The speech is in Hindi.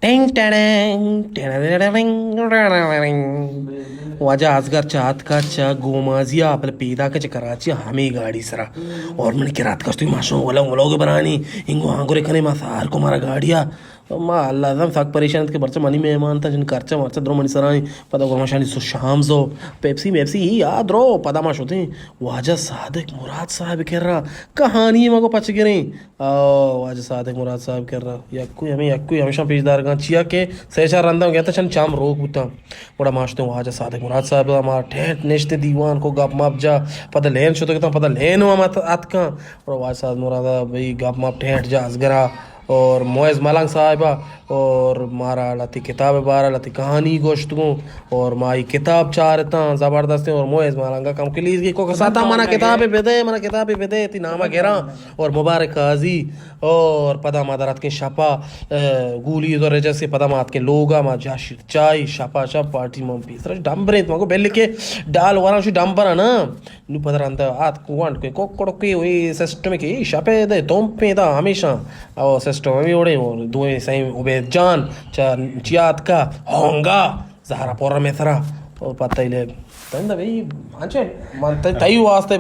टेंग टेडेंग टेडेंग वाजा आजगारच्या आतकाच्या गोमाजिया आपल्या पेदा के कराची हमी गाड़ी सरा और मैंने के रात का तो माशो वाला व्लॉग बनानी इंगो आंगोरे खने मा सार को मारा गाड़िया मा अल्लाह दम साक परेशान के बरचा मनी मेहमान था जिन खर्चा मरचा द्रो मनी सराई पदा गोमाशानी सो शाम जो पेप्सी ही याद रो पदा माश होते वाजा सादिक मुराद साहब कह रहा कहानी मगो पच गिरे वाजा सादिक मुराद साहब कह रहा यक्कू हमेशा पेशदार गा चिया के सेशा रंदा गया था शन चाम रोक बुता बड़ा माशते वाजा सादिक मुराद साहब हमारा ठेठ नेश्ते दीवान को गप माप जा पता लेन शुतो कहता पता लेन हुआ मत आतका और वाजा साहब मुराद भाई गप माप ठेठ जा असगरा और मोइज मलंग साहिबा और मारा लती किताब बारा लती कहानी गोश्तगो और माई किताब चारता ज़बरदस्त और मोइज मलंगा कम क्लीज की को साता मना किताब बेदे ती नामा गेरा और मुबारक काजी और पदा मादरात के शपा गूली तो जैसे पदा मात के लोगा मा जाशिर चाय शपा शप पार्टी मम पीसरा डंबरे मगो बेल के डाल वाला शु डंबरा ना नु पदरंत आत कुवांट के कोड़के वे सिस्टम के शपे दे तुम पे दा हमेशा और सिस्टम में ओड़े और दुए सही उबे जान चियात का होंगा जहरा पोरा में थरा और पता ही ले तंदा भाई मांचे मन तई वास्ते